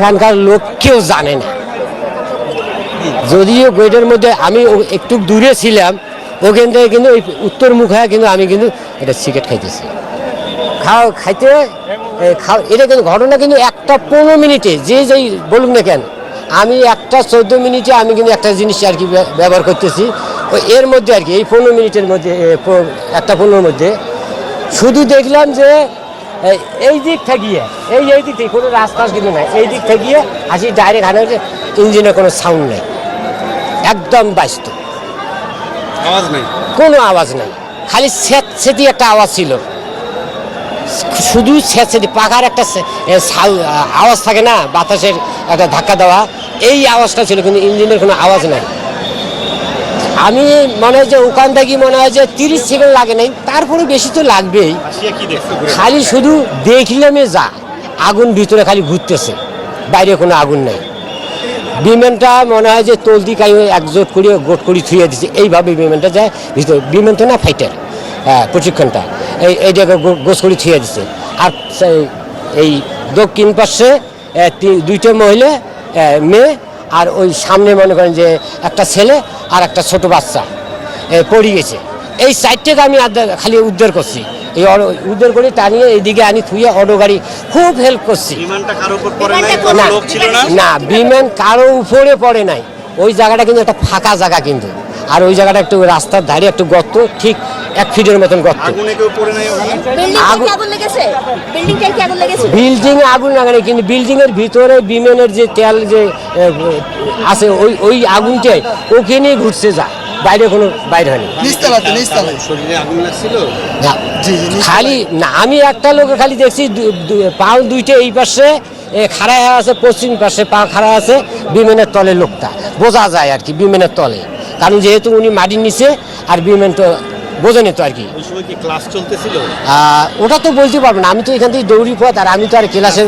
এখানকার লোক কেউ জানে না, যদিও গেটের মধ্যে আমি একটু দূরে ছিলাম, ওখান থেকে কিন্তু ওই উত্তর মুখে কিন্তু আমি কিন্তু এটা সিগারেট খাইতেছি। খাইতে এটা কিন্তু ঘটনা কিন্তু 1:15 যেই বলুন না কেন, আমি 1:14 আমি কিন্তু একটা জিনিস আর কি ব্যবহার করতেছি। এর মধ্যে আর কি এই 15 মিনিটের মধ্যে 1:15 মধ্যে শুধু দেখলাম যে এই দিক থেকে এই দিক থেকে কোনো রাস্তা কিন্তু নাই, এই দিক থেকে আসি ডাইরেক্ট হানা হচ্ছে, ইঞ্জিনের কোনো সাউন্ড নেই, একদম ব্যস্ত, আওয়াজ নাই, কোনো আওয়াজ নাই, খালি স্যাঁতস্যাঁতি একটা আওয়াজ ছিল, শুধু স্যাঁতস্যাঁতি পাখার একটা আওয়াজ থাকে না, বাতাসের একটা ধাক্কা দেওয়া, এই আওয়াজটা ছিল, কিন্তু ইঞ্জিনের কোনো আওয়াজ নাই। আমি মনে হয় যে ওখান থেকে মনে হয় যে 30 সেকেন্ড লাগে নাই, তারপরে বেশি তো লাগবেই। খালি শুধু দেখলামে যা আগুন ভিতরে খালি ঘুরতেছে, বাইরে কোনো আগুন নেই। বিমানটা মনে হয় যে তলদি কাই একজোট করে গোট করে থুয়ে দিচ্ছে, এইভাবে বিমানটা যায় ভিতরে। বিমান তো না, ফাইটার, হ্যাঁ, প্রশিক্ষণটা এই জায়গায় গোছ করে থুয়ে দিচ্ছে। আর এই দক্ষিণ পাশে 2টা মহিলা মেয়ে, আর ওই সামনে মনে করেন যে একটা ছেলে আর একটা ছোট বাচ্চা পড়ে গেছে। এই সাইডটাকে আমি খালি উদ্ধার করছি, এই উদ্ধার করে টানিয়ে এইদিকে আনি থুয়ে অটো গাড়ি খুব হেল্প করছি। না, বিমান কারো উপরে পড়ে নাই, ওই জায়গাটা কিন্তু একটা ফাঁকা জায়গা কিন্তু, আর ওই জায়গাটা একটু রাস্তার ধারে একটু গর্ত, ঠিক 1 ফিটের মতন গর্ত। বিল্ডিং এ আগুন লাগানো, কিন্তু বিল্ডিং এর ভিতরে বিমানের যে তেল যে আছে ওই আগুনটাই ওখানেই ঘুরছে যায়, বাইরে কোনো বাইরে হয়নি। খালি না, আমি একটা লোকের খালি দেখছি পাও 2টা এই পাশে খাড়া আছে, পশ্চিম পাশে পা খাড়া আছে, বিমানের তলে লোকটা বোঝা যায় আর কি, বিমানের তলে, কারণ যেহেতু উনি মাটির নিচে, আর বিমান তো বোঝেনি তো আর কি। ক্লাস চলতেছিল, ওটা তো বলতে পারবো না, আমি তো এখান থেকে দৌড়ি পথ, আর আমি তো আর ক্লাসে